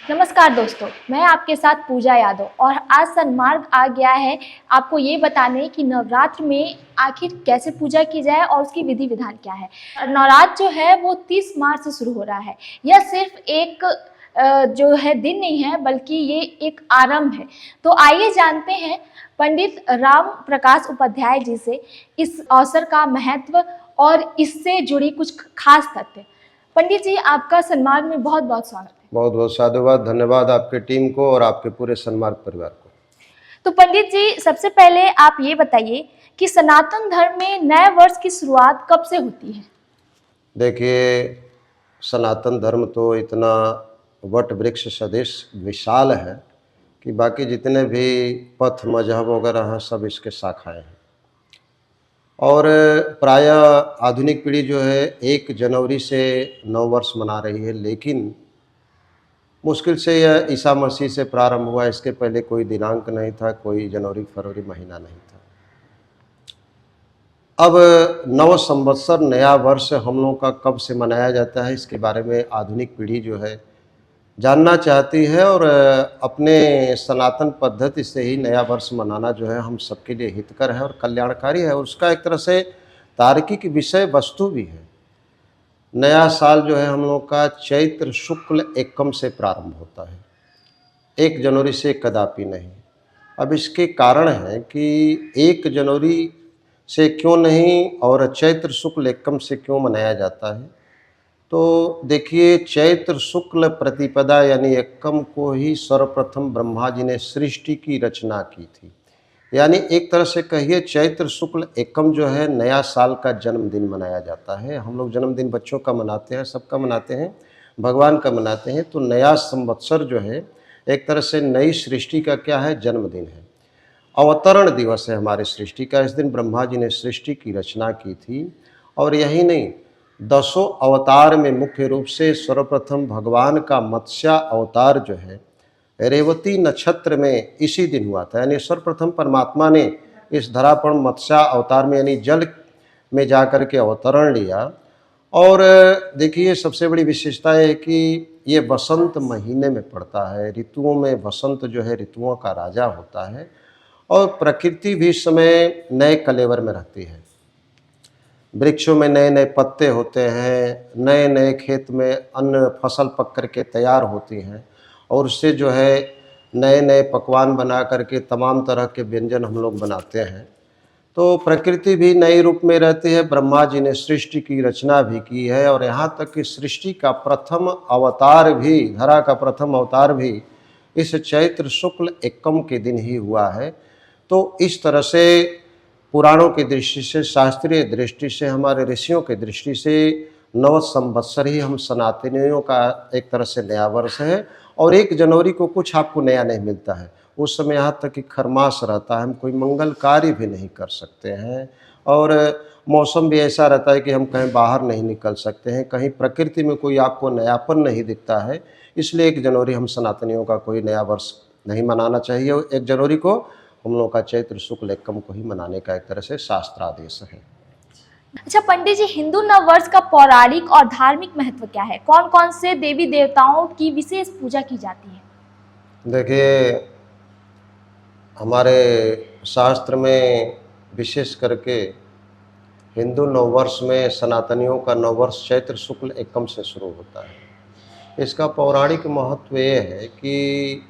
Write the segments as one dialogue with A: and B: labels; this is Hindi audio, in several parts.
A: नमस्कार दोस्तों, मैं आपके साथ पूजा यादव और आज सन्मार्ग आ गया है आपको ये बताने कि नवरात्र में आखिर कैसे पूजा की जाए और उसकी विधि विधान क्या है। नवरात्र जो है वो 30 मार्च से शुरू हो रहा है। यह सिर्फ एक जो है दिन नहीं है बल्कि ये एक आरंभ है। तो आइए जानते हैं पंडित राम प्रकाश उपाध्याय जी से इस अवसर का महत्व और इससे जुड़ी कुछ खास तथ्य। पंडित जी, आपका सन्मार्ग में बहुत बहुत स्वागत है।
B: बहुत बहुत साधुवाद, धन्यवाद आपके टीम को और आपके पूरे सन्मार्ग परिवार को।
A: तो पंडित जी, सबसे पहले आप ये बताइए कि सनातन धर्म में नए वर्ष की शुरुआत कब से होती है?
B: देखिए, सनातन धर्म तो इतना वट वृक्ष सदृश विशाल है कि बाकी जितने भी पथ मजहब वगैरह हैं सब इसके शाखाएं हैं। और प्रायः आधुनिक पीढ़ी जो है 1 जनवरी से नव वर्ष मना रही है, लेकिन मुश्किल से यह ईसा मसीह से प्रारंभ हुआ। इसके पहले कोई दिनांक नहीं था, कोई जनवरी फरवरी महीना नहीं था। अब नव संवत्सर नया वर्ष हम लोगों का कब से मनाया जाता है, इसके बारे में आधुनिक पीढ़ी जो है जानना चाहती है और अपने सनातन पद्धति से ही नया वर्ष मनाना जो है हम सबके लिए हितकर है और कल्याणकारी है और उसका एक तरह से तार्किक विषय वस्तु भी है। नया साल जो है हम लोग का चैत्र शुक्ल एकम से प्रारंभ होता है, 1 जनवरी से कदापि नहीं। अब इसके कारण है कि 1 जनवरी से क्यों नहीं और चैत्र शुक्ल एकम से क्यों मनाया जाता है। तो देखिए, चैत्र शुक्ल प्रतिपदा यानी एकम को ही सर्वप्रथम ब्रह्मा जी ने सृष्टि की रचना की थी। यानी एक तरह से कहिए चैत्र शुक्ल एकम जो है नया साल का जन्मदिन मनाया जाता है। हम लोग जन्मदिन बच्चों का मनाते हैं, सबका मनाते हैं, भगवान का मनाते हैं। तो नया संवत्सर जो है एक तरह से नई सृष्टि का क्या है, जन्मदिन है। अवतरण दिवस है हमारी सृष्टि का। इस दिन ब्रह्मा जी ने सृष्टि की रचना की थी और यही नहीं, 10 अवतार में मुख्य रूप से सर्वप्रथम भगवान का मत्स्य अवतार जो है रेवती नक्षत्र में इसी दिन हुआ था। यानी सर्वप्रथम परमात्मा ने इस धरा पर मत्स्य अवतार में यानी जल में जाकर के अवतरण लिया। और देखिए, सबसे बड़ी विशेषता है कि ये वसंत महीने में पड़ता है। ऋतुओं में वसंत जो है ऋतुओं का राजा होता है और प्रकृति भी इस समय नए कलेवर में रहती है। वृक्षों में नए नए पत्ते होते हैं, नए नए खेत में अन्न फसल पक करके तैयार होती हैं और उससे जो है नए नए पकवान बना करके तमाम तरह के व्यंजन हम लोग बनाते हैं। तो प्रकृति भी नए रूप में रहती है। ब्रह्मा जी ने सृष्टि की रचना भी की है और यहाँ तक कि सृष्टि का प्रथम अवतार भी, धरा का प्रथम अवतार भी इस चैत्र शुक्ल एकम के दिन ही हुआ है। तो इस तरह से पुराणों की दृष्टि से, शास्त्रीय दृष्टि से, हमारे ऋषियों की दृष्टि से नव संवत्सर ही हम सनातनियों का एक तरह से नया वर्ष है। और 1 जनवरी को कुछ आपको नया नहीं मिलता है। उस समय यहाँ तक कि खरमास रहता है, हम कोई मंगल कार्य भी नहीं कर सकते हैं और मौसम भी ऐसा रहता है कि हम कहीं बाहर नहीं निकल सकते हैं, कहीं प्रकृति में कोई आपको नयापन नहीं दिखता है। इसलिए 1 जनवरी हम सनातनियों का कोई नया वर्ष नहीं मनाना चाहिए। 1 जनवरी को हम लोग का चैत्र शुक्ल एकम को ही मनाने का एक तरह से शास्त्रादेश है।
A: अच्छा पंडित जी, हिंदू नव वर्ष का पौराणिक और धार्मिक महत्व क्या है? कौन कौन से देवी देवताओं की विशेष पूजा की जाती है?
B: देखिए, हमारे शास्त्र में विशेष करके हिंदू नववर्ष में सनातनियों का नववर्ष चैत्र शुक्ल एकम से शुरू होता है। इसका पौराणिक महत्व ये है कि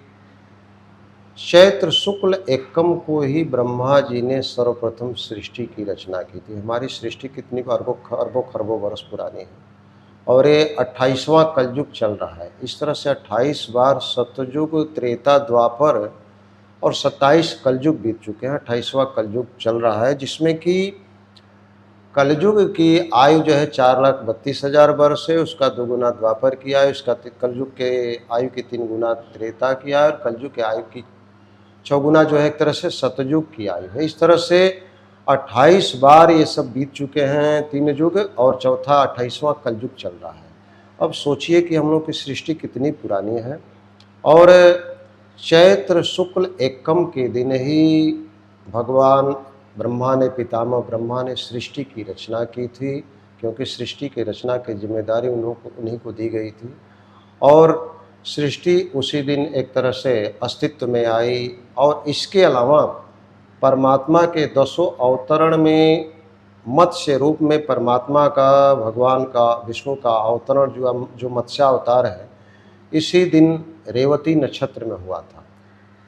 B: चैत्र शुक्ल एकम को ही ब्रह्मा जी ने सर्वप्रथम सृष्टि की रचना की थी। हमारी सृष्टि कितनी अरबों खरबों वर्ष पुरानी है और ये 28वां कलयुग चल रहा है। इस तरह से 28 बार सतयुग, त्रेता, द्वापर और 27 कलयुग बीत चुके हैं। 28वां कलयुग चल रहा है जिसमें कि कलयुग की आयु जो है 4,32,000 वर्ष है, उसका 2 गुना द्वापर की आयु, उसका कलयुग के आयु की 3 गुना त्रेता की आयु और कलयुग के आयु की 6 गुना जो है एक तरह से सतयुग की आयु है। इस तरह से 28 बार ये सब बीत चुके हैं, 3 युग और चौथा 28वां कलयुग चल रहा है। अब सोचिए कि हम लोग की सृष्टि कितनी पुरानी है और चैत्र शुक्ल एकम के दिन ही भगवान ब्रह्मा ने, पितामह ब्रह्मा ने सृष्टि की रचना की थी, क्योंकि सृष्टि की रचना की जिम्मेदारी उन्हीं को दी गई थी। और सृष्टि उसी दिन एक तरह से अस्तित्व में आई। और इसके अलावा परमात्मा के 10 अवतरण में मत्स्य रूप में परमात्मा का, भगवान का, विष्णु का अवतरण जो मत्स्यावतार है, इसी दिन रेवती नक्षत्र में हुआ था।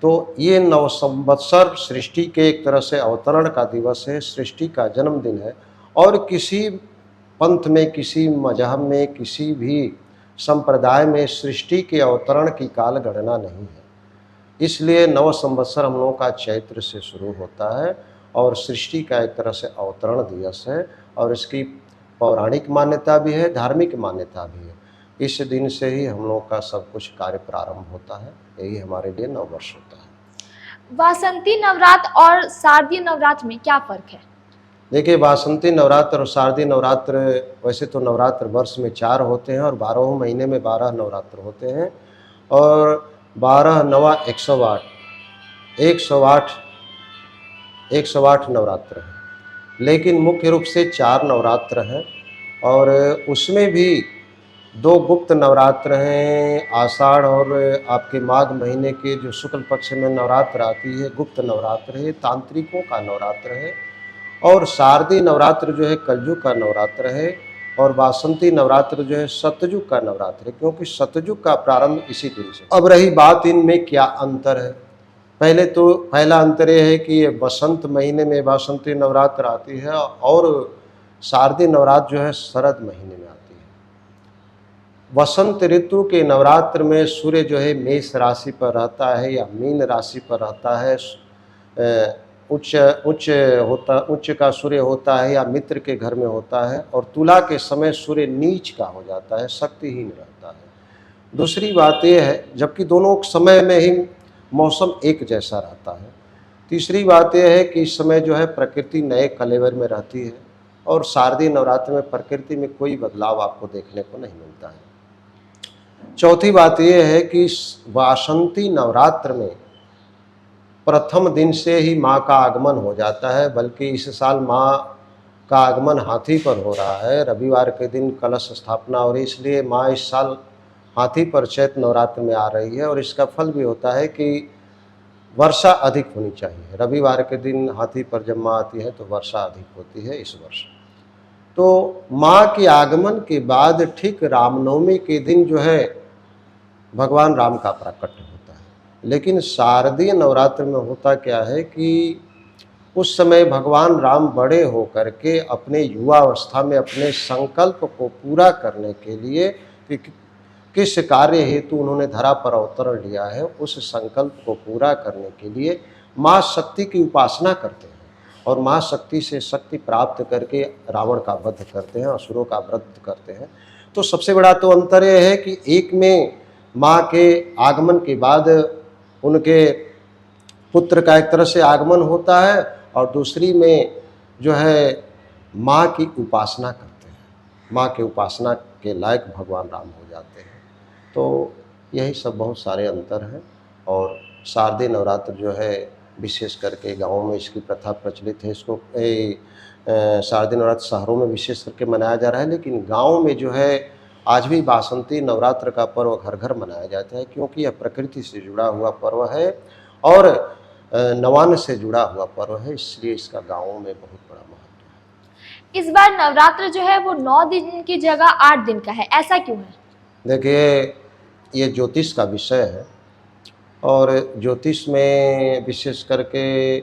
B: तो ये नव संवत्सर सृष्टि के एक तरह से अवतरण का दिवस है, सृष्टि का जन्मदिन है। और किसी पंथ में, किसी मजहब में, किसी भी संप्रदाय में सृष्टि के अवतरण की काल गणना नहीं है। इसलिए नव संवत्सर हम लोगों का चैत्र से शुरू होता है और सृष्टि का एक तरह से अवतरण दिवस है। और इसकी पौराणिक मान्यता भी है, धार्मिक मान्यता भी है। इस दिन से ही हम लोग का सब कुछ कार्य प्रारंभ होता है। यही हमारे लिए नववर्ष होता है।
A: वासंती नवरात्र और शारदीय नवरात्र में क्या फर्क है?
B: देखिए, वासंती नवरात्र और शारदीय नवरात्र, वैसे तो नवरात्र वर्ष में 4 होते हैं और 12 महीने में 12 नवरात्र होते हैं। और 12 नवा 108 108 नवरात्र हैं। लेकिन मुख्य रूप से 4 नवरात्र हैं और उसमें भी 2 गुप्त नवरात्र हैं। आषाढ़ और आपके माघ महीने के जो शुक्ल पक्ष में नवरात्र आती है, गुप्त नवरात्र है, तांत्रिकों का नवरात्र है। और शारदीय नवरात्र जो है कलयुग का नवरात्र है। और वासंती नवरात्र जो है सतयुग का नवरात्र है, क्योंकि सतयुग का प्रारंभ इसी दिन से। अब रही बात इनमें क्या अंतर है, पहला अंतर यह है कि ये बसंत महीने में वासंती नवरात्र आती है और शारदीय नवरात्र जो है शरद महीने में आती है। वसंत ऋतु के नवरात्र में सूर्य जो है मेष राशि पर रहता है या मीन राशि पर रहता है। उच्च का सूर्य होता है या मित्र के घर में होता है। और तुला के समय सूर्य नीच का हो जाता है, शक्तिहीन रहता है। दूसरी बात यह है, जबकि दोनों समय में ही मौसम एक जैसा रहता है। तीसरी बात यह है कि इस समय जो है प्रकृति नए कलेवर में रहती है और शारदीय नवरात्र में प्रकृति में कोई बदलाव आपको देखने को नहीं मिलता है। चौथी बात यह है कि वासंती नवरात्र में प्रथम दिन से ही माँ का आगमन हो जाता है, बल्कि इस साल माँ का आगमन हाथी पर हो रहा है। रविवार के दिन कलश स्थापना हो रही, इसलिए माँ इस साल हाथी पर चैत्र नवरात्र में आ रही है। और इसका फल भी होता है कि वर्षा अधिक होनी चाहिए। रविवार के दिन हाथी पर जब माँ आती है तो वर्षा अधिक होती है इस वर्ष। तो माँ के आगमन के बाद ठीक रामनवमी के दिन जो है भगवान राम का प्रकट होता है। लेकिन शारदीय नवरात्र में होता क्या है कि उस समय भगवान राम बड़े होकर के अपने युवावस्था में अपने संकल्प को पूरा करने के लिए कि किस कार्य हेतु उन्होंने धरा पर अवतरण लिया है, उस संकल्प को पूरा करने के लिए माँ शक्ति की उपासना करते हैं और माँ शक्ति से शक्ति प्राप्त करके रावण का वध करते हैं, असुरों का वध करते हैं। तो सबसे बड़ा तो अंतर यह है कि एक में माँ के आगमन के बाद उनके पुत्र का एक तरह से आगमन होता है और दूसरी में जो है माँ की उपासना करते हैं, माँ के उपासना के लायक भगवान राम हो जाते हैं। तो यही सब बहुत सारे अंतर हैं। और शारदीय नवरात्र जो है विशेष करके गाँवों में इसकी प्रथा प्रचलित है। इसको शारदीय नवरात्र शहरों में विशेष करके मनाया जा रहा है, लेकिन गाँव में जो है आज भी वासंती नवरात्र का पर्व घर घर मनाया जाता है, क्योंकि यह प्रकृति से जुड़ा हुआ पर्व है और नवान्न से जुड़ा हुआ पर्व है, इसलिए इसका गाँवों में बहुत बड़ा महत्व है।
A: इस बार नवरात्र जो है वो 9 दिन की जगह 8 दिन का है, ऐसा क्यों है?
B: देखिए, ये ज्योतिष का विषय है और ज्योतिष में विशेष करके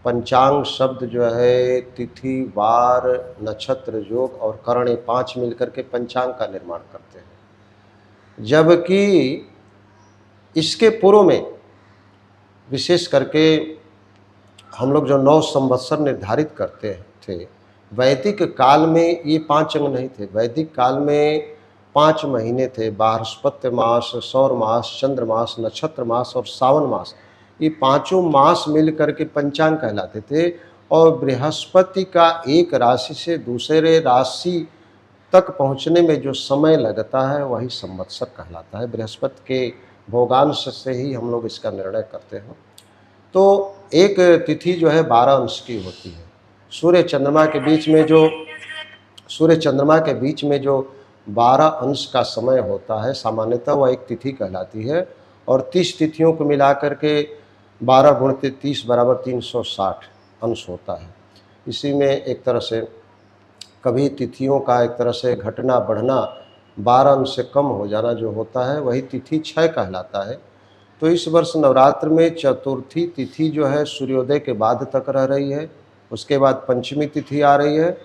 B: पंचांग शब्द जो है तिथि, वार, नक्षत्र, योग और करण, 5 मिलकर के पंचांग का निर्माण करते हैं। जबकि इसके पूर्व में विशेष करके हम लोग जो 9 संवत्सर निर्धारित करते थे, वैदिक काल में ये 5 अंग नहीं थे। वैदिक काल में 5 महीने थे, बृहस्पति मास, सौर मास, चंद्र मास, नक्षत्र मास और सावन मास। ये 5 मास मिल करके पंचांग कहलाते थे। और बृहस्पति का एक राशि से दूसरे राशि तक पहुंचने में जो समय लगता है वही संवत्सर कहलाता है। बृहस्पति के भोगांश से ही हम लोग इसका निर्णय करते हैं। तो एक तिथि जो है 12 अंश की होती है। सूर्य चंद्रमा के बीच में जो 12 अंश का समय होता है। सामान्यतः वह एक तिथि कहलाती है और 30 तिथियों को मिलाकर के 12 गुणित 30 बराबर 360 अंश होता है। इसी में एक तरह से कभी तिथियों का एक तरह से घटना बढ़ना, 12 अंश से कम हो जाना जो होता है वही तिथि क्षय कहलाता है। तो इस वर्ष नवरात्र में चतुर्थी तिथि जो है सूर्योदय के बाद तक रह रही है, उसके बाद पंचमी तिथि आ रही है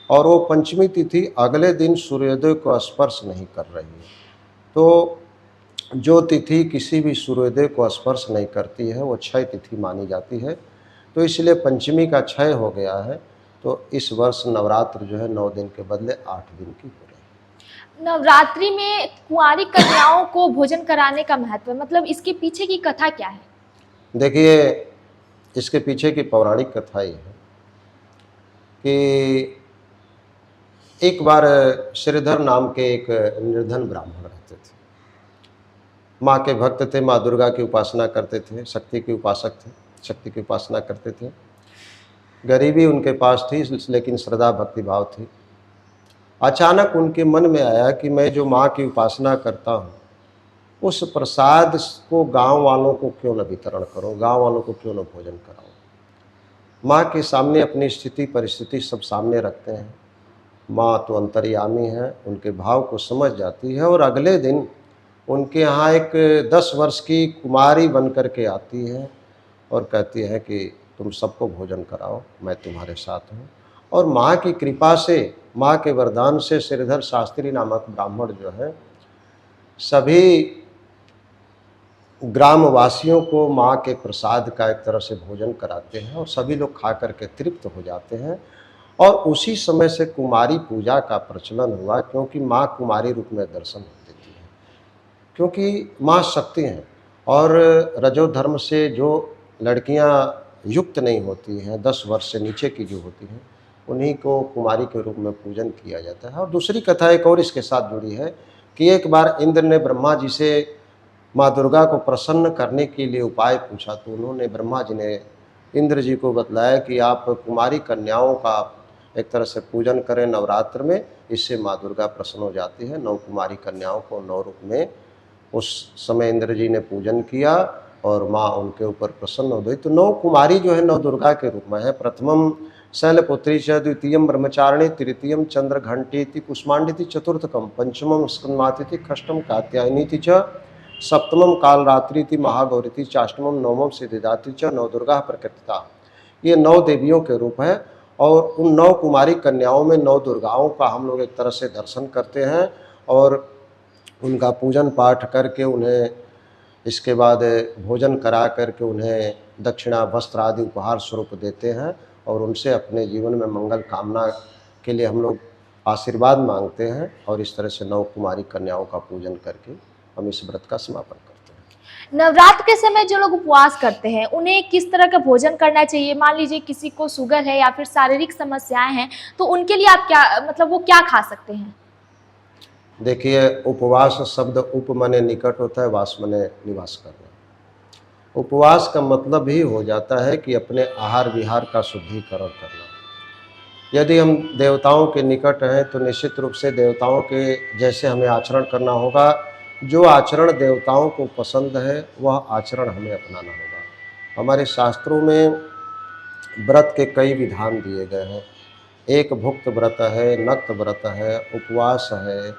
B: और वो पंचमी तिथि अगले दिन सूर्योदय को स्पर्श नहीं कर रही है। तो जो तिथि किसी भी सूर्योदय को स्पर्श नहीं करती है वो क्षय तिथि मानी जाती है। तो इसलिए पंचमी का क्षय हो गया है। तो इस वर्ष नवरात्र जो है 9 दिन के बदले 8 दिन की हो रही है।
A: नवरात्रि में कुंवारी कन्याओं को भोजन कराने का महत्व, मतलब इसके पीछे की कथा क्या है?
B: देखिए, इसके पीछे की पौराणिक कथा ये है कि एक बार श्रीधर नाम के एक निर्धन ब्राह्मण रहते थे। माँ के भक्त थे, माँ दुर्गा की उपासना करते थे, शक्ति के उपासक थे, शक्ति की उपासना करते थे। गरीबी उनके पास थी लेकिन श्रद्धा भक्ति भाव थी। अचानक उनके मन में आया कि मैं जो माँ की उपासना करता हूँ उस प्रसाद को गांव वालों को क्यों न वितरण करूँ, गांव वालों को क्यों न भोजन कराऊँ। माँ के सामने अपनी स्थिति परिस्थिति सब सामने रखते हैं। माँ तो अंतर्यामी है, उनके भाव को समझ जाती है और अगले दिन उनके यहाँ एक 10 वर्ष की कुमारी बन कर के आती है और कहती है कि तुम सबको भोजन कराओ, मैं तुम्हारे साथ हूँ। और माँ की कृपा से, माँ के वरदान से श्रीधर शास्त्री नामक ब्राह्मण जो है सभी ग्रामवासियों को माँ के प्रसाद का एक तरह से भोजन कराते हैं और सभी लोग खा करके तृप्त हो जाते हैं। और उसी समय से कुमारी पूजा का प्रचलन हुआ, क्योंकि माँ कुमारी रूप में दर्शन देती है, क्योंकि माँ शक्ति हैं और रजो धर्म से जो लड़कियाँ युक्त नहीं होती हैं, 10 वर्ष से नीचे की जो होती हैं, उन्हीं को कुमारी के रूप में पूजन किया जाता है। और दूसरी कथा एक और इसके साथ जुड़ी है कि एक बार इंद्र ने ब्रह्मा जी से माँ दुर्गा को प्रसन्न करने के लिए उपाय पूछा, तो उन्होंने, ब्रह्मा जी ने इंद्र जी को बतलाया कि आप कुमारी कन्याओं का एक तरह से पूजन करें नवरात्र में, इससे माँ दुर्गा प्रसन्न हो जाती है। 9 कुमारी कन्याओं को 9 रूप में उस समय इंद्र जी ने पूजन किया और माँ उनके ऊपर प्रसन्न हो गई। तो 9 कुमारी जो है 9 दुर्गा के रूप में है। प्रथमम शैलपुत्री च, द्वितीयम ब्रह्मचारिणी, तृतीयम चंद्रघंटीति कुष्मांडिति, चतुर्थकम पंचमम स्कंदमातिथि, षष्ठम कात्यायनीति च, सप्तमम कालरात्रिति महागौरीति, चाष्टमम नवमम सिद्धिदात्री च, 9 दुर्गा प्रकृतिता। ये 9 देवियों के रूप है और उन 9 कुमारी कन्याओं में 9 दुर्गाओं का हम लोग एक तरह से दर्शन करते हैं और उनका पूजन पाठ करके उन्हें इसके बाद भोजन करा करके उन्हें दक्षिणा, वस्त्र आदि उपहार स्वरूप देते हैं और उनसे अपने जीवन में मंगल कामना के लिए हम लोग आशीर्वाद मांगते हैं। और इस तरह से 9 कुमारी कन्याओं का पूजन करके हम इस व्रत का समापन करते हैं।
A: नवरात्र के समय जो लोग उपवास करते हैं उन्हें किस तरह का भोजन करना चाहिए? मान लीजिए किसी को शुगर है या फिर शारीरिक समस्याएं हैं, तो उनके लिए आप क्या, मतलब वो क्या खा सकते हैं?
B: देखिए, उपवास शब्द उप माने निकट होता है, वास माने निवास करना। उपवास का मतलब ही हो जाता है कि अपने आहार विहार का शुद्धिकरण करना। यदि हम देवताओं के निकट हैं तो निश्चित रूप से देवताओं के जैसे हमें आचरण करना होगा। जो आचरण देवताओं को पसंद है वह आचरण हमें अपनाना होगा। हमारे शास्त्रों में व्रत के कई विधान दिए गए हैं। एक भुक्त व्रत है, नक्त व्रत है, उपवास है,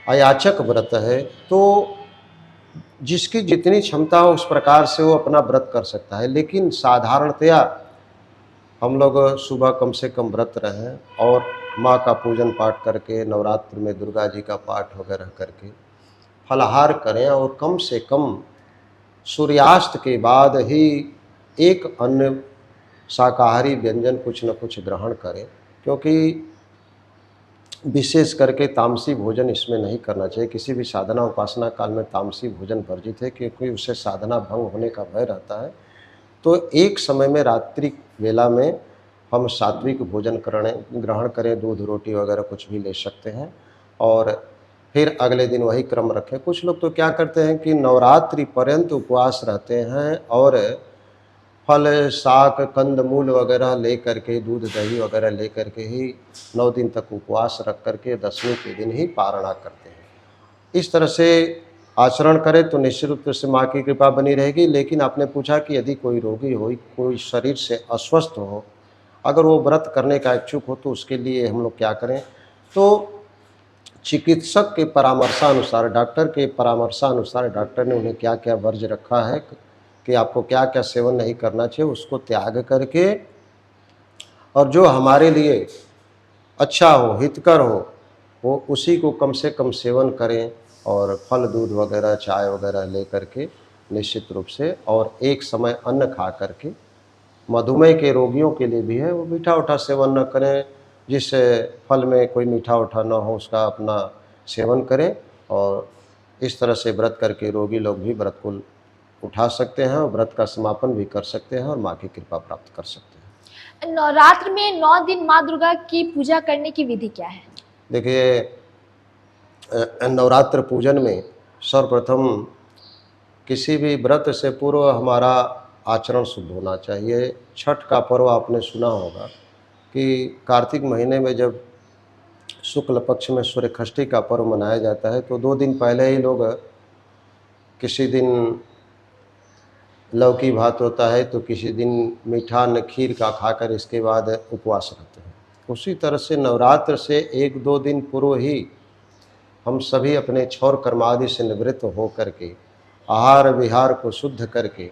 B: अयाचक व्रत है। तो जिसकी जितनी क्षमता हो उस प्रकार से वो अपना व्रत कर सकता है। लेकिन साधारणतया हम लोग सुबह कम से कम व्रत रहें और माँ का पूजन पाठ करके, नवरात्र में दुर्गा जी का पाठ वगैरह करके फलाहार करें और कम से कम सूर्यास्त के बाद ही एक अन्य शाकाहारी व्यंजन कुछ न कुछ ग्रहण करें, क्योंकि विशेष करके तामसी भोजन इसमें नहीं करना चाहिए। किसी भी साधना उपासना काल में तामसी भोजन वर्जित है, क्योंकि उससे साधना भंग होने का भय रहता है। तो एक समय में रात्रि वेला में हम सात्विक भोजन ग्रहण करें, दूध रोटी वगैरह कुछ भी ले सकते हैं और फिर अगले दिन वही क्रम रखें। कुछ लोग तो क्या करते हैं कि नवरात्रि पर्यंत उपवास रहते हैं और फल, शाक, कंदमूल वगैरह ले करके, दूध दही वगैरह ले करके ही 9 दिन तक उपवास रख करके दशमी के दिन ही पारणा करते हैं। इस तरह से आचरण करें तो निश्चित रूप से माँ की कृपा बनी रहेगी। लेकिन आपने पूछा कि यदि कोई रोगी हो, कोई शरीर से अस्वस्थ हो, अगर वो व्रत करने का इच्छुक हो तो उसके लिए हम लोग क्या करें? तो चिकित्सक के परामर्शानुसार, डॉक्टर के परामर्शानुसार डॉक्टर ने उन्हें क्या-क्या वर्ज्य रखा है कि आपको क्या-क्या सेवन नहीं करना चाहिए, उसको त्याग करके और जो हमारे लिए अच्छा हो, हितकर हो, वो उसी को कम से कम सेवन करें और फल, दूध वगैरह, चाय वगैरह ले करके निश्चित रूप से, और एक समय अन्न खा करके, मधुमेह के रोगियों के लिए भी है, वो मीठा-उठा सेवन न करें। जिस फल में कोई मीठा-उठा ना हो उसका अपना सेवन करें, और इस तरह से व्रत करके रोगी लोग भी व्रत को उठा सकते हैं और व्रत का समापन भी कर सकते हैं और माँ की कृपा प्राप्त कर सकते हैं।
A: नवरात्र में 9 दिन माँ दुर्गा की पूजा करने की विधि क्या है?
B: देखिए, नवरात्र पूजन में सर्वप्रथम किसी भी व्रत से पूर्व हमारा आचरण शुद्ध होना चाहिए। छठ का पर्व आपने सुना होगा कि कार्तिक महीने में जब शुक्ल पक्ष में सूर्यषष्ठी का पर्व मनाया जाता है तो 2 दिन पहले ही लोग, किसी दिन लौकी भात होता है तो किसी दिन मीठा न खीर का खाकर इसके बाद उपवास रखते हैं। उसी तरह से नवरात्र से 1-2 दिन पूर्व ही हम सभी अपने क्षौर कर्मादि से निवृत्त हो करके, आहार विहार को शुद्ध करके,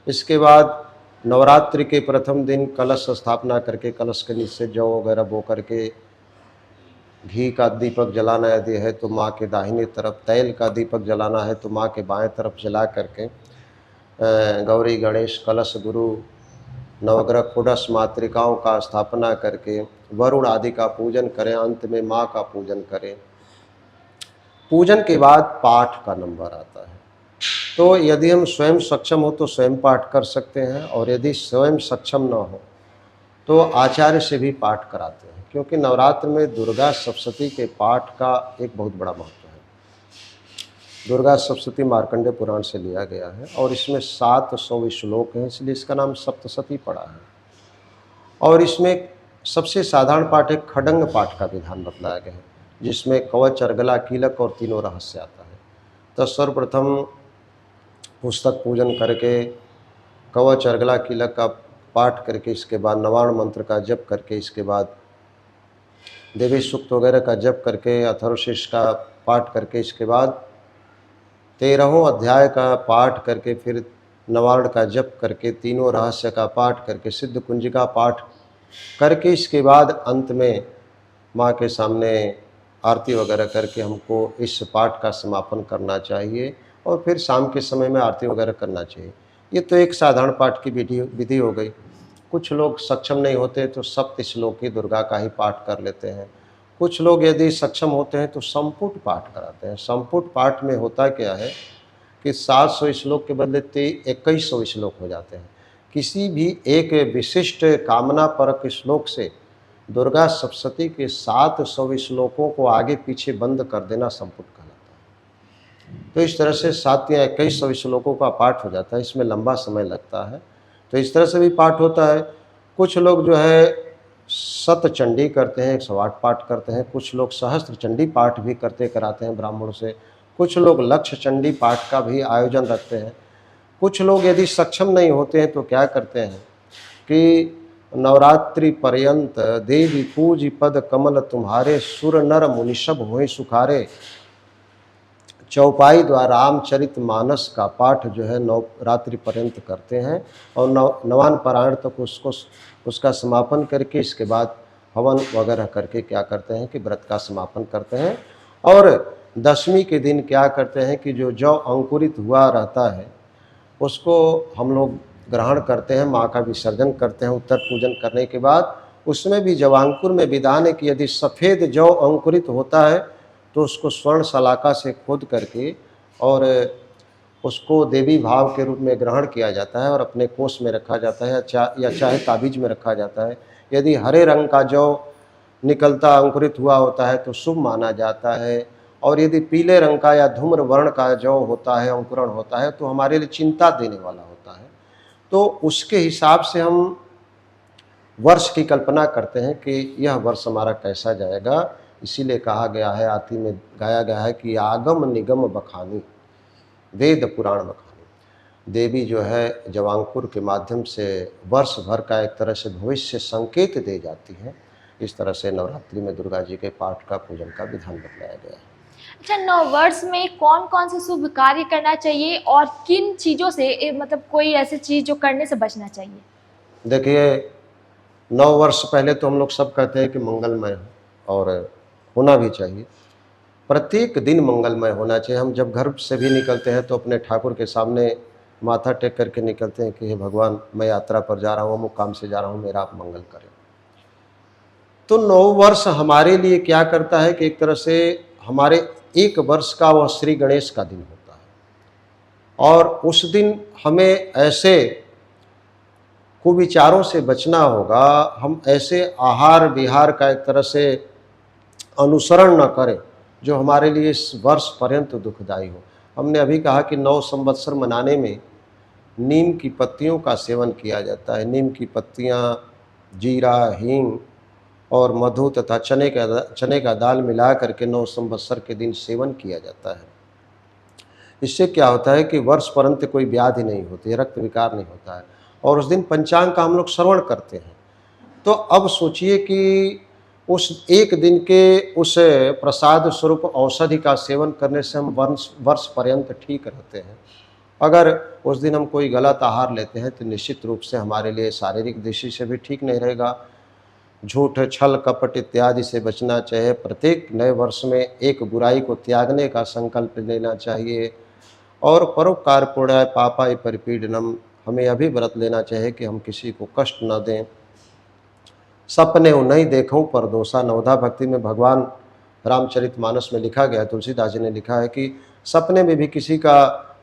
B: इसके बाद नवरात्रि के प्रथम दिन कलश स्थापना करके, कलश के नीचे जौ वगैरह बो करके, घी का दीपक जलाना यदि है तो माँ के दाहिनी तरफ, तेल का दीपक जलाना है तो माँ के बाएं तरफ जला करके गौरी, गणेश, कलश, गुरु, नवग्रह, षोडश मातृकाओं का स्थापना करके वरुण आदि का पूजन करें, अंत में माँ का पूजन करें। पूजन के बाद पाठ का नंबर आता है, तो यदि हम स्वयं सक्षम हो तो स्वयं पाठ कर सकते हैं, और यदि स्वयं सक्षम न हो तो आचार्य से भी पाठ कराते हैं, क्योंकि नवरात्र में दुर्गा सप्तशती के पाठ का एक बहुत बड़ा महत्व है। दुर्गा सप्तशती मार्कंडेय पुराण से लिया गया है और इसमें 700 श्लोक हैं, इसलिए इसका नाम सप्तशती पड़ा है। और इसमें सबसे साधारण पाठ है, खडंग पाठ का विधान बतलाया गया है, जिसमें कवच, अर्गला, कीलक और तीनों रहस्य आता है। तो सर्वप्रथम पुस्तक पूजन करके, कवच, अर्गला, कीलक का पाठ करके, इसके बाद नवार्ण मंत्र का जप करके, इसके बाद देवी सूक्त वगैरह का जप करके, अथर्वशीर्ष का पाठ करके, इसके बाद 13वां अध्याय का पाठ करके, फिर नवार्ण का जप करके, तीनों रहस्य का पाठ करके, सिद्ध कुंजिका पाठ करके, इसके बाद अंत में माँ के सामने आरती वगैरह करके हमको इस पाठ का समापन करना चाहिए, और फिर शाम के समय में आरती वगैरह करना चाहिए। ये तो एक साधारण पाठ की विधि हो गई। कुछ लोग सक्षम नहीं होते तो सप्तश्लोकी दुर्गा का ही पाठ कर लेते हैं। कुछ लोग यदि सक्षम होते हैं तो संपुट पाठ कराते हैं। संपुट पाठ में होता क्या है कि 700 श्लोक के बदले 2100 श्लोक हो जाते हैं। किसी भी एक विशिष्ट कामना परक श्लोक से दुर्गा सप्तशती के 700 श्लोकों को आगे पीछे बंद कर देना संपुट कहलाता है। तो इस तरह से 7 या 2100 श्लोकों का पाठ हो जाता है। इसमें लंबा समय लगता है, तो इस तरह से भी पाठ होता है। कुछ लोग जो है शतचंडी करते हैं, 108 पाठ करते हैं। कुछ लोग सहस्त्र चंडी पाठ भी कराते हैं ब्राह्मणों से। कुछ लोग लक्ष्य चंडी पाठ का भी आयोजन रखते हैं। कुछ लोग यदि सक्षम नहीं होते हैं तो क्या करते हैं कि नवरात्रि पर्यंत देवी पूज पद कमल तुम्हारे, सुर नर मुनिशब होए सुखारे, चौपाई द्वारा रामचरित मानस का पाठ जो है नवरात्रि पर्यंत करते हैं, और नवान पारायण तक उसका समापन करके, इसके बाद हवन वगैरह करके क्या करते हैं कि व्रत का समापन करते हैं। और दशमी के दिन क्या करते हैं कि जो जौ अंकुरित हुआ रहता है उसको हम लोग ग्रहण करते हैं, माँ का विसर्जन करते हैं। उत्तर पूजन करने के बाद उसमें भी जवांकुर में विधान है कि यदि सफ़ेद जौ अंकुरित होता है तो उसको स्वर्ण शलाका से खोद करके और उसको देवी भाव के रूप में ग्रहण किया जाता है और अपने कोष में रखा जाता है, या चाहे ताबीज में रखा जाता है। यदि हरे रंग का जौ निकलता अंकुरित हुआ होता है तो शुभ माना जाता है, और यदि पीले रंग का या धूम्र वर्ण का जौ होता है, अंकुरण होता है, तो हमारे लिए चिंता देने वाला होता है। तो उसके हिसाब से हम वर्ष की कल्पना करते हैं कि यह वर्ष हमारा कैसा जाएगा। इसीलिए कहा गया है, आरती में गाया गया है कि आगम निगम बखानी, वेद पुराण बखानी। देवी जो है जवांकुर के माध्यम से वर्ष भर का एक तरह से भविष्य संकेत दे जाती है। इस तरह से नवरात्रि में दुर्गा जी के पाठ का पूजन का विधान बतलाया गया है।
A: अच्छा, नववर्ष में कौन कौन से शुभ कार्य करना चाहिए और किन चीज़ों से मतलब कोई ऐसी चीज़ जो करने से बचना चाहिए?
B: देखिए, 9 वर्ष पहले तो हम लोग सब कहते हैं कि मंगलमय हो, और होना भी चाहिए। प्रत्येक दिन मंगलमय होना चाहिए। हम जब घर से भी निकलते हैं तो अपने ठाकुर के सामने माथा टेक करके निकलते हैं कि हे भगवान, मैं यात्रा पर जा रहा हूँ, अमुक काम से जा रहा हूँ, मेरा आप मंगल करें। तो 9 वर्ष हमारे लिए क्या करता है कि एक तरह से हमारे एक वर्ष का वह श्री गणेश का दिन होता है, और उस दिन हमें ऐसे कुविचारों से बचना होगा, हम ऐसे आहार विहार का एक तरह से अनुसरण न करें जो हमारे लिए इस वर्ष पर्यंत दुखदायी हो। हमने अभी कहा कि 9 संवत्सर मनाने में नीम की पत्तियों का सेवन किया जाता है। नीम की पत्तियाँ, जीरा, हींग और मधु तथा चने का दाल मिला करके 9 संवत्सर के दिन सेवन किया जाता है। इससे क्या होता है कि वर्ष पर्यंत कोई व्याधि नहीं होती है, रक्त विकार नहीं होता है, और उस दिन पंचांग का हम लोग श्रवण करते हैं। तो अब सोचिए कि उस एक दिन के उस प्रसाद स्वरूप औषधि का सेवन करने से हम वर्ष पर्यंत ठीक रहते हैं। अगर उस दिन हम कोई गलत आहार लेते हैं तो निश्चित रूप से हमारे लिए शारीरिक दृष्टि से भी ठीक नहीं रहेगा। झूठ, छल, कपट इत्यादि से बचना चाहिए। प्रत्येक नए वर्ष में एक बुराई को त्यागने का संकल्प लेना चाहिए, और परोपकार पुण्याय पापाय परिपीडनम, हमें यह भी व्रत लेना चाहिए कि हम किसी को कष्ट न दें। सपने नहीं देखूं पर दोषा। नवधा भक्ति में भगवान रामचरितमानस में लिखा गया है, तुलसीदास जी ने लिखा है कि सपने में भी किसी का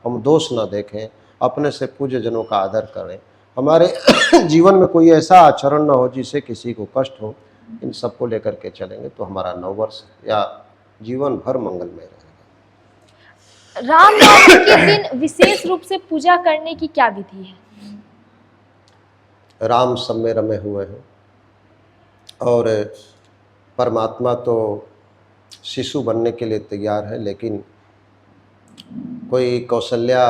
B: हम दोष न देखें, अपने से पूज्य जनों का आदर करें, हमारे जीवन में कोई ऐसा आचरण न हो जिससे किसी को कष्ट हो। इन सबको लेकर के चलेंगे तो हमारा 9 वर्ष या जीवन भर मंगलमय रहेगा।
A: रामनवमी के दिन विशेष रूप से पूजा करने की क्या विधि है?
B: राम सब में रमे हुए हैं, और परमात्मा तो शिशु बनने के लिए तैयार है, लेकिन कोई कौशल्या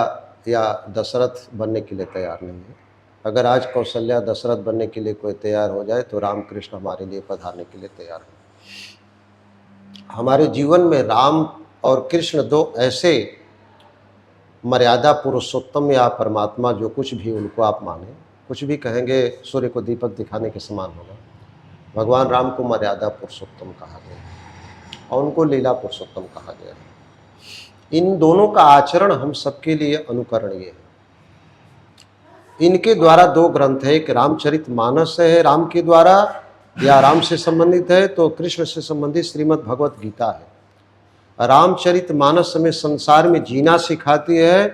B: या दशरथ बनने के लिए तैयार नहीं है। अगर आज कौशल्या दशरथ बनने के लिए कोई तैयार हो जाए तो रामकृष्ण हमारे लिए पधारने के लिए तैयार है। हमारे जीवन में राम और कृष्ण दो ऐसे मर्यादा पुरुषोत्तम या परमात्मा, जो कुछ भी उनको आप माने, कुछ भी कहेंगे, सूर्य को दीपक दिखाने के समान होगा। भगवान राम को मर्यादा पुरुषोत्तम कहा गया और उनको लीला पुरुषोत्तम कहा गया। इन दोनों का आचरण हम सबके लिए अनुकरणीय है। इनके द्वारा 2 ग्रंथ है, एक रामचरितमानस है राम के द्वारा या राम से संबंधित है, तो कृष्ण से संबंधित श्रीमद् भगवत गीता है। रामचरितमानस हमें संसार में जीना सिखाती है,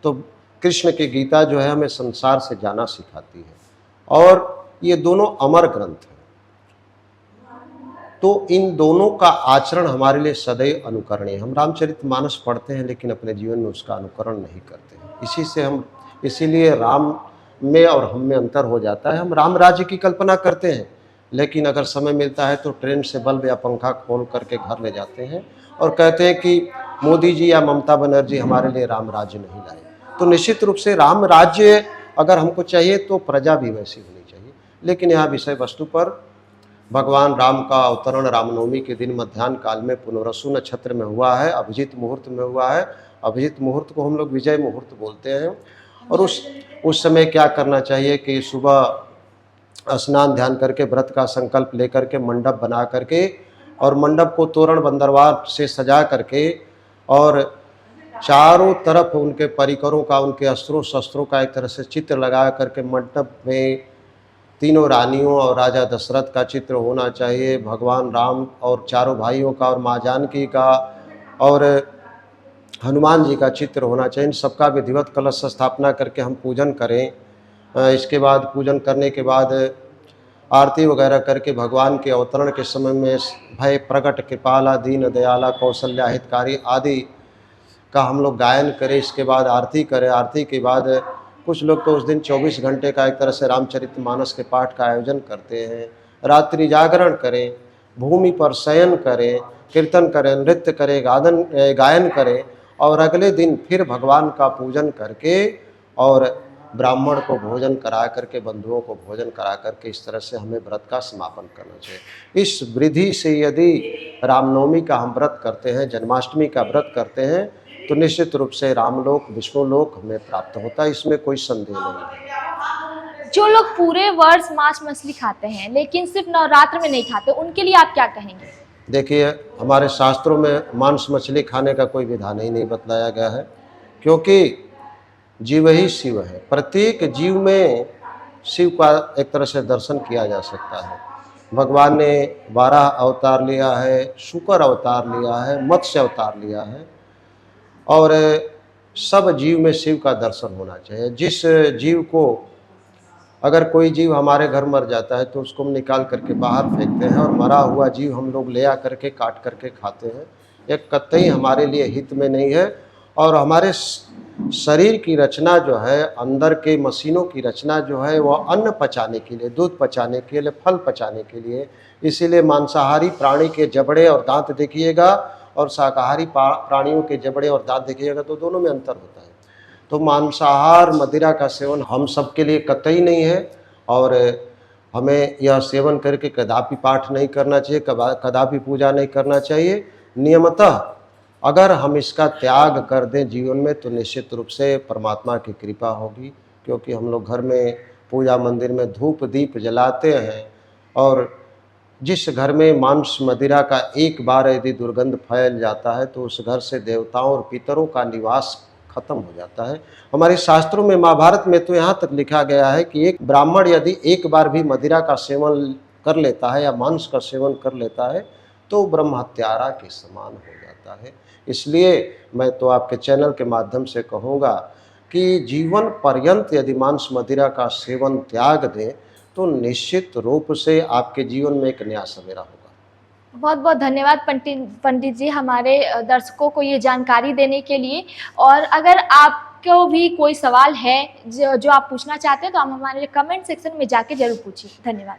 B: तो कृष्ण की गीता जो है हमें संसार से जाना सिखाती है, और ये दोनों अमर ग्रंथ हैं। तो इन दोनों का आचरण हमारे लिए सदैव अनुकरणीय है। हम रामचरितमानस पढ़ते हैं लेकिन अपने जीवन में उसका अनुकरण नहीं करते हैं। इसीलिए राम में और हम में अंतर हो जाता है। हम राम राज्य की कल्पना करते हैं, लेकिन अगर समय मिलता है तो ट्रेन से बल्ब या पंखा खोल करके घर ले जाते हैं और कहते हैं कि मोदी जी या ममता बनर्जी हमारे लिए राम राज्य नहीं लाए। तो निश्चित रूप से राम राज्य अगर हमको चाहिए तो प्रजा भी वैसी होनी चाहिए। लेकिन यहाँ विषय वस्तु पर भगवान राम का अवतरण रामनवमी के दिन मध्याह्न काल में पुनर्वसु नक्षत्र में हुआ है, अभिजीत मुहूर्त में हुआ है। अभिजीत मुहूर्त को हम लोग विजय मुहूर्त बोलते हैं। और उस समय क्या करना चाहिए कि सुबह स्नान ध्यान करके व्रत का संकल्प लेकर के मंडप बना करके, और मंडप को तोरण बंदरवार से सजा करके, और चारों तरफ उनके परिकरों का, उनके अस्त्रों शस्त्रों का एक तरह से चित्र लगा करके मंडप में तीनों रानियों और राजा दशरथ का चित्र होना चाहिए, भगवान राम और चारों भाइयों का और माँ जानकी का और हनुमान जी का चित्र होना चाहिए। इन सबका विधिवत कलश स्थापना करके हम पूजन करें। इसके बाद पूजन करने के बाद आरती वगैरह करके भगवान के अवतरण के समय में भय प्रगट कृपाला दीन दयाला कौशल्या हितकारी आदि का हम लोग गायन करें। इसके बाद आरती करें। आरती के बाद कुछ लोग तो उस दिन 24 घंटे का एक तरह से रामचरितमानस के पाठ का आयोजन करते हैं, रात्रि जागरण करें, भूमि पर शयन करें, कीर्तन करें, नृत्य करें, गायन करें और अगले दिन फिर भगवान का पूजन करके और ब्राह्मण को भोजन करा करके, बंधुओं को भोजन करा करके इस तरह से हमें व्रत का समापन करना चाहिए। इस विधि से यदि रामनवमी का हम व्रत करते हैं, जन्माष्टमी का व्रत करते हैं, तो निश्चित रूप से रामलोक, विष्णुलोक हमें प्राप्त होता है, इसमें कोई संदेह नहीं है।
A: जो लोग पूरे वर्ष मांस मछली खाते हैं लेकिन सिर्फ नवरात्र में नहीं खाते, उनके लिए आप क्या कहेंगे?
B: देखिए, हमारे शास्त्रों में मांस मछली खाने का कोई विधान ही नहीं बतलाया गया है, क्योंकि जीव ही शिव है। प्रत्येक जीव में शिव का एक तरह से दर्शन किया जा सकता है। भगवान ने 12 अवतार लिया है, शुकर अवतार लिया है, मत्स्य अवतार लिया है और सब जीव में शिव का दर्शन होना चाहिए। जिस जीव को, अगर कोई जीव हमारे घर मर जाता है तो उसको हम निकाल करके बाहर फेंकते हैं और मरा हुआ जीव हम लोग ले आ करके काट करके खाते हैं, ये कतई हमारे लिए हित में नहीं है। और हमारे शरीर की रचना जो है, अंदर के मशीनों की रचना जो है, वह अन्न पचाने के लिए, दूध पचाने के लिए, फल पचाने के लिए, इसीलिए मांसाहारी प्राणी के जबड़े और दांत देखिएगा और शाकाहारी प्राणियों के जबड़े और दांत देखिएगा तो दोनों में अंतर होता है। तो मांसाहार, मदिरा का सेवन हम सबके लिए कतई नहीं है और हमें यह सेवन करके कदापि पाठ नहीं करना चाहिए, कदापि पूजा नहीं करना चाहिए। नियमतः अगर हम इसका त्याग कर दें जीवन में तो निश्चित रूप से परमात्मा की कृपा होगी, क्योंकि हम लोग घर में पूजा मंदिर में धूप दीप जलाते हैं और जिस घर में मांस मदिरा का एक बार यदि दुर्गंध फैल जाता है तो उस घर से देवताओं और पितरों का निवास खत्म हो जाता है। हमारे शास्त्रों में, महाभारत में तो यहाँ तक लिखा गया है कि एक ब्राह्मण यदि एक बार भी मदिरा का सेवन कर लेता है या मांस का सेवन कर लेता है तो ब्रह्म हत्यारा के समान हो जाता है। इसलिए मैं तो आपके चैनल के माध्यम से कहूँगा कि जीवन पर्यंत यदि मांस मदिरा का सेवन त्याग दें तो निश्चित रूप से आपके जीवन में एक नया सवेरा होगा।
A: बहुत बहुत धन्यवाद पंडित जी, हमारे दर्शकों को ये जानकारी देने के लिए। और अगर आपको भी कोई सवाल है जो आप पूछना चाहते हैं तो आप हमारे कमेंट सेक्शन में जाके जरूर पूछिए। धन्यवाद।